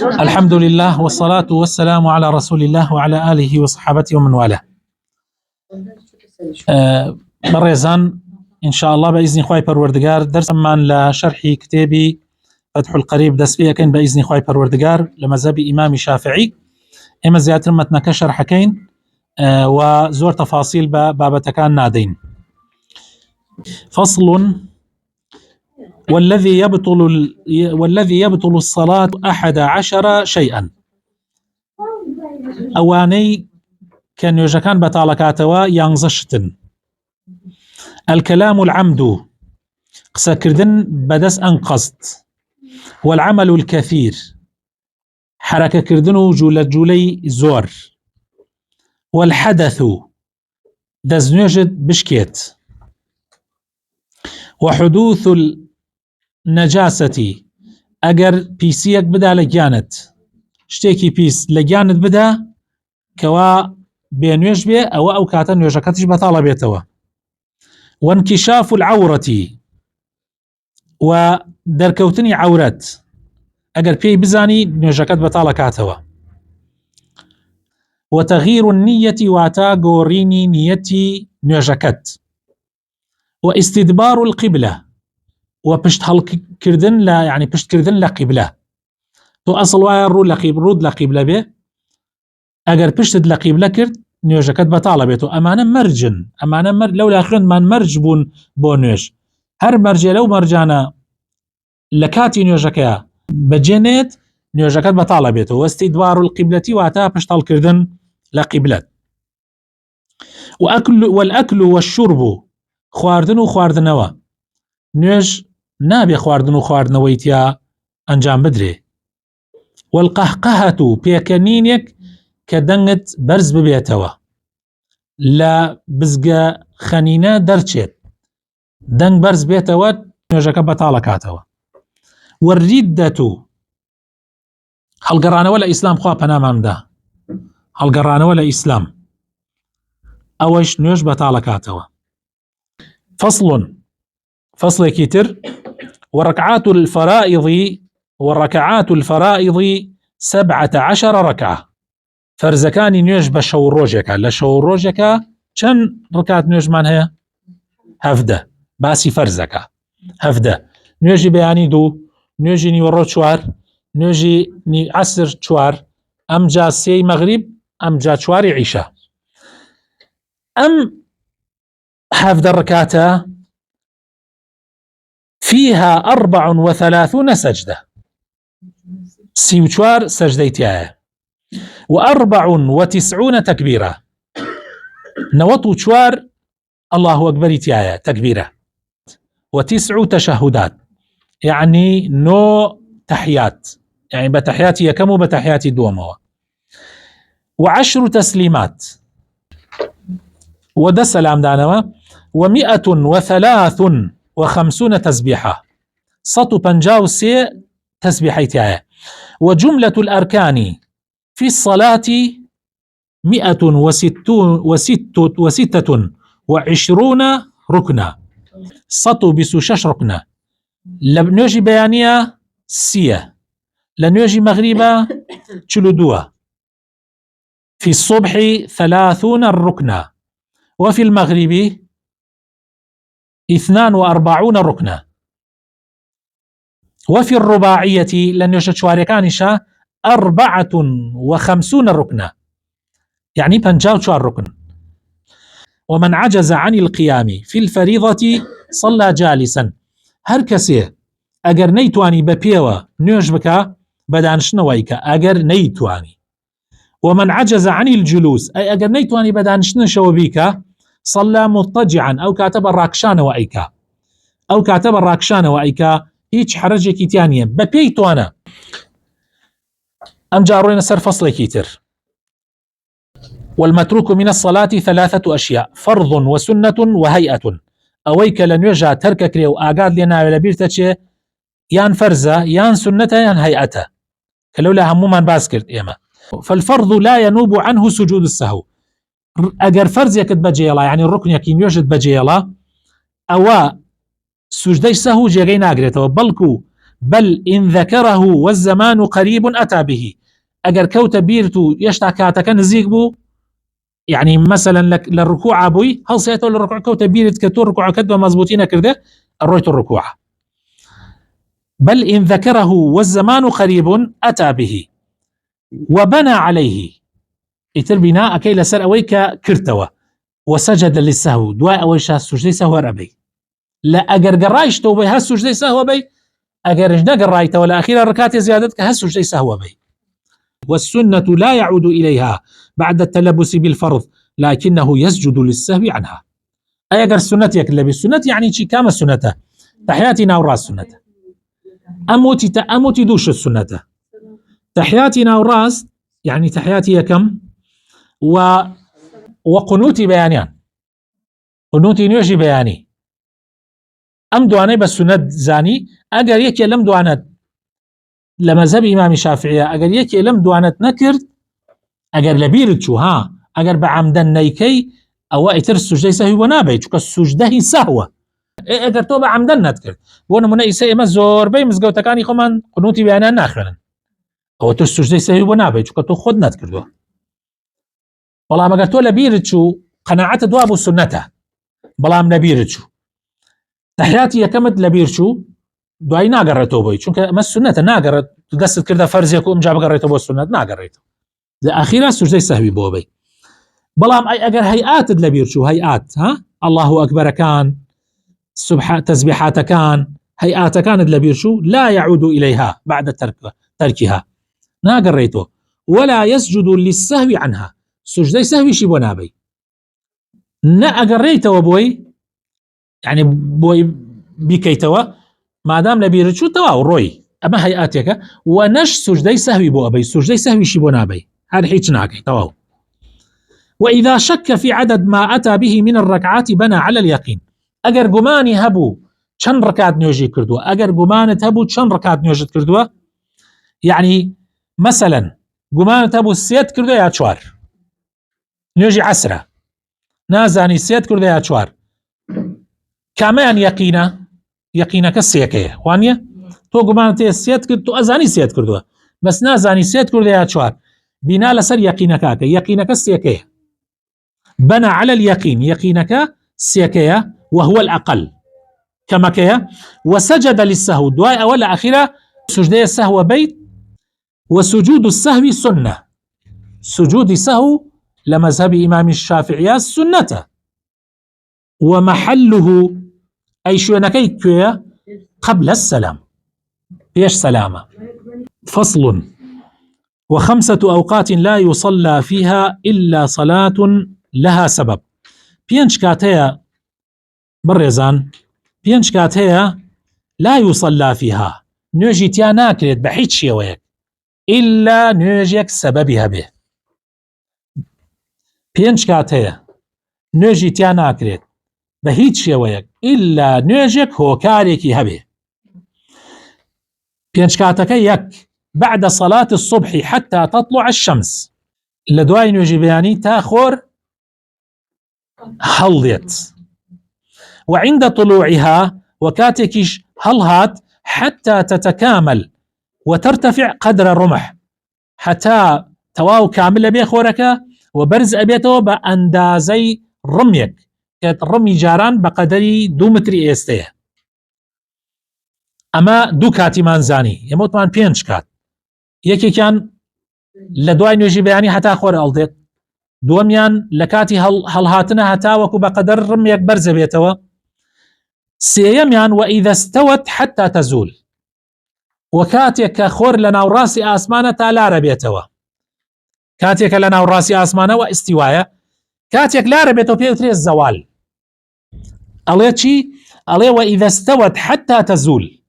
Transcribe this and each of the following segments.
الحمد لله والصلاة والسلام على رسول الله وعلى آله وصحابته ومن والاه. بريزان إن شاء الله بإذن خواهي پروردگار درس من لشرح كتابي فتح القريب دست فيه كان بإذن خواهي پروردگار لمذهب إمام شافعي. إما زيادة متنك شرحكين وزور تفاصيل بابتكان نادين. فصل: والذي يبطل الصلاة 11 شيئا. أواني كان يوجكان بطالكاتوا ينزشتن. الكلام العمد قسكردن بدس أنقصد، والعمل الكثير حركة كردنو جولي زور، والحدث دزنوجد بشكيت، وحدوث النجاسة اگر بيسيك بدا لجانت شتيكي بيس لجانت بدا كوا بينوش بي او كاتا نوجكتش بطالة بيتوا، وانكشاف العورة ودركوتني عورات اگر بي بزاني نوجكت بطالة كاتوا، وتغيير النية واتا غوريني نيتي نوجكت، واستدبار القبلة وبشت هالكردن لا يعني بشت كردن لقبلة تو أصل وايا رود لقبلة به أجر بشتد لقبلة كرد نيوجكت بطالة بيتو أمانا مرجن أمانا لو لاخرون من مرج بونيش هر مرجي لو مرجانا لكاتي نيوجكا بجنت نيوجكت بطالة بيتو، واستدبار القبلة واتا بشت هالكردن لقبلة، والأكل والشرب خواردن وخواردنوا نوێژ نابێ خواردن و خواردنەوەیتیا ئەنجام بدرێ، والقەهقەهەت پێکەنینێک کە دەنگت بەرز ببێتەوە لە بزگە خەنینە دەرچێت دەنگ بەرز بێتەوە نوێژەکە بەتاڵە کاتەوە، والردەت هەڵگەڕانەوە لە ئیسلام خوا پەناماندا هەڵگەڕانەوە لە ئیسلام ئەوەش نوێژ بەتاڵە کاتەوە. فصل كتر: والركعات الفرائض 17 ركعة. فرزكاني نيوش بشو روجكا لشو روجكا چن ركعات نيوش من هي؟ هفده باسي فرزكا هفده نيوجي بياني دو نيوجي ني ورو چوار نيوجي ني عصر چوار ام جا سي مغرب ام جا چواري عيشة ام هفده ركعتا فيها 34 سجدة 34 سجديتها، و94 تكبيرة 94 الله أكبر تيايا تكبيرة، و9 تشهدات يعني نو تحيات يعني بتحياتي كم وبتحياتي دوموا، و10 تسليمات وده سلام دانوا، و153 تسبيحة 153 تسبيحيتها، وجملة الأركان في الصلاة 126 ركنا 126 ركنا. لنوجي بيانية سية لنوجي مغربة 42 في الصبح 30 ركنا، وفي المغرب 42 ركنا، وفي الرباعية لن يشتشواركانشا 54 ركنا يعني 54 ركن. ومن عجز عن القيام في الفريضة صلى جالسا. هر كسي اگر نيتواني ببيوة نيوش بكا بدانشنويكا اگر نيتواني. ومن عجز عن الجلوس اي اگر نيتواني بدانشن شوبيكا صلى مضطجعا او كاتب الراكشان وايكا او كاتب الراكشان وايكا هيج حرجة كيتانية ببيتوانا. ام جاروين سر فصل كيتر: والمتروك من الصلاة 3 أشياء: فرض وسنة وهيئة. أويك لن يجا تركك ليو آقاد لنا لبيرتك يان فرزة يان سنة يان هيئة كلولا هموما باسكرت إيما. فالفرض لا ينوب عنه سجود السهو. أجر فرز يكد بجيلا يعني الركن يكين يوجد بجيلا أو سجدي سهو جيغي ناقريته بلكو بل إن ذكره والزمان قريب أتى به. أجر كوت بيرتو يشتاكاتك نزيق بو، يعني مثلا للركوع أبوي هل سيتو للركوع كوت بيرت كتور ركوع كدوا مزبوطين كرده الرويت الركوع. بل إن ذكره والزمان قريب أتى به وبنى عليه إتر بناء كي لسر أويك كرتوا وسجد للسهو دواء أويش هالسجدي سهو ربي لا أجر قرايش توبي هالسجدي سهو بي أجر إجنا قرايته ولا أخيرا ركعت زيادتك هالسجدي سهو بي. والسنة لا يعود إليها بعد التلبس بالفرض لكنه يسجد للسهو عنها. أي أجر السنة يكلا بالسنة يعني شي كام السنة تحياتنا وراس السنة أموتي دوش السنة تحياتنا وراس يعني تحياتي كم وقنوتي بيانيان قنوتي نيوجي بياني أم دواني بالسنة زاني أجر يكي لم دوانت لمذهب إمام الشافعي أجر يكي لم دوانت نكرت أجر لبيرت شو ها أجر بعمدن نيكي أو إتر السجدة سهو ونابي چوك السجدة سهوة أجر تو بعمدن نتكرت بوانا من إيسا إما زور بي مزقو تكاني خمان قنوتي بيانيان ناخرن أو إتر السجدة سهو ونابي چوك تو خود نتكردو والله ما قلتو لبيرت شو قناعت دوابو سنته بلام نبيرت شو تحياتي يكمد لبير شو دوای ناگەڕێتەوە بۆی چونکە ئەمە سنەتە ناگەڕێت دەستت کردە فەرزێک و ئەمجا بگەڕێتەوە بۆ سنەت ناگەڕێتەوە لە ئاخیرا سوژدەی سەهوی بۆ بێ. بەڵام ئەگەر هەیئاتت لەبیر چوو هەیئات الله ئەکبەرەکان تەسبیحاتەکان هەیئاتەکانت لەبیر چوو لا يعود إليها بعد تركها ناگەڕێتەوە ولا يسجد للسهو عنها سوژدەی سەهویشی بۆ نابێ نەئەگەڕێتەوە بۆی يعني بۆی بیکەیتەوە مادام لەبیر چوو تەواو ڕۆی ئەمە هەیئاتێکە و نەش سوژدەی سەهوی بۆ ئەبەی سوژدەی سەهویشی بۆ نابێ هەر هیچ ناکەی تەواو. وإذا شك في عدد ما أتى به من الركعات بنى على اليقين. أجر جماني هبو چەند ركعت نوێژی کردووە ئەگەر گومانت هەبوو چەند ركعت نوێژت کردووە يعني مثلا گومانت هەبوو سێت کردووە یا چوار نوێژی عەسرە نازانی سێت کردووە یا چوار کامیان یەقینەکە سێکەیە وانە تۆ گومانت هەیە سێت کرد تۆ ئەزانی سێت کردووە بەس نازانی سێت کردووە یا چوار بنا لەسەر یەقینەکەکە یەقینەکە سێکەیە بنى على اليقين يقينك سيكيا وهو الأقل كمكيا وسجد للسهو دواء أولا أخيرا سجد السهو بيت وسجود السهو سنة سجود السهو لمذهب إمام الشافعي سنة ومحله أي شونكي قبل السلام بيش سلامة. فصل وخمسة أوقات لا يصلى فيها إلا صلاة لها سبب. بينش كاتيا برزان بينش كاتيا لا يصلى فيها نوجي تيا ناكريت بحيث شيويك إلا نوجيك سببها به. بينش كاتيا نوجي تيا ناكريت بحيث شيويك إلا نوجيك هو كاريكي هبه. بينش كاتك يك بعد صلاة الصبح حتى تطلع الشمس لدواي نوجي بياني تاخر هليت وعند طلوعها وكاتكش هلهات حتى تتكامل وترتفع قدر الرمح حتى تواو كامل بيخورك وبرز أبيته بأندازي رميك كانت الرمي جاران بقدر 2 متر إستيه أما دو كاتي مانزاني يموت مان بينش كات يكي كان لدواي نوجي بياني حتى خور ألديت دوميان لكاتي هلهاتنا هتاوكو بقدر رميك برز بيتوا سيميان وإذا استوت حتى تزول وكاتيك خور لنا وراسي آسمانة تالار بيتوا كاتيك لنا وراسي آسمانة واستوايا كاتيك لار بيتوا بيوتري الزوال أليتشي ألي وإذا استوت حتى تزول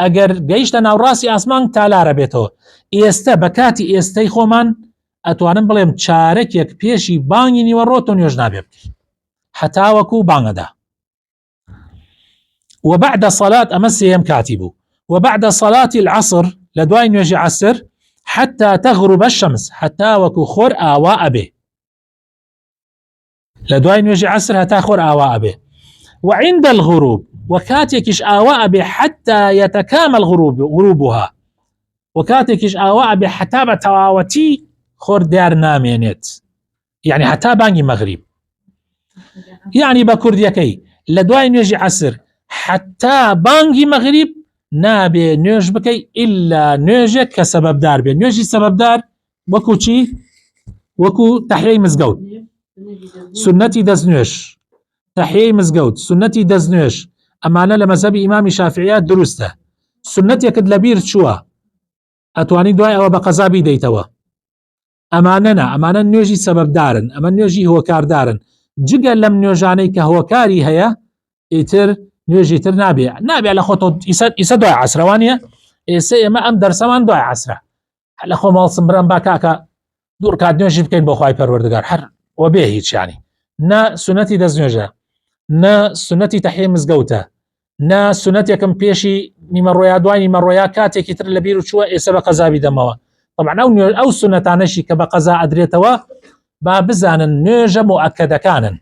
أجر جيش لنا وراسي آسمان تالار بيتوا إيستا بكاتي إيستي خومان ئەتوانم بڵێم چارەکێک پێشی بانگی نیوەڕۆ تۆ نوێژ نابێ بکەی حتاوەکو بانگەدا. وبعد صلاة أما سيم كاتبو وبعد صلاة العصر لدواي نوێژی عسر حتى تغرب الشمس حتاوەکو خۆر ئاوا ئەبێ لدواي نوێژی عسر هەتا خۆر ئاوا ئەبێ. وعند الغروب وكاتێکیش ئاوا ئەبێ حتى يتكامل غروبها وكاتێکیش ئاوا ئەبێ حتا بە تەواوەتی خۆر دیار نامێنێت يعني حتا بانگی مەغریب يعني بە کوردیەکەی لە دوای نوێژی عەسر حتا بانگی مەغریب نابێ نوێژ بکەی ئللا نوێژێک کە سەبەبدار بێ نوێژی سەبەبدار وەکو چی وەکو تەحیەی مزگەوت سنەتی دەستنوێژ تەحیەی مزگەوت سنەتی دەستنوێژ ئەمانە لە مەزهەبی ئیمامی شافعیە دروستە سنەتێکت لەبیر چووە ئەتوانی دوای ئەوە بە قەزا بیدەیتەوە ئەمانە نوێژی سەبەبدارن ئەمە نوێژی هۆکاردارن جگە لەم نوێژانەی کە هۆکاری هەیە ئیتر نوێژی تر نابێ لە خۆتۆ ئیسە دوای عەسرەوانیە ئێستا ئێمە ئەم دەرسەمان دوای عەسرە لە خۆ ماڵسم برم با کاکە دوور کات نوێژی بکەین بۆ خوای پەروەردگار هەر وە بێ هیچ ینی نا سنەتی دەستنوێژە نا سنەتی تەحیەی مزگەوتە نا سنەتێکم پێشی نیمەڕۆیا دوای نیمەڕۆیا کاتێکی تر لەبیر و چووە ئێستا بە قەزا بیدەمەوە طبعا ئەو سنەتانەشی کە بە قەزا ئەدرێتەوە با بزانن نوێژە مؤەکەدەکانن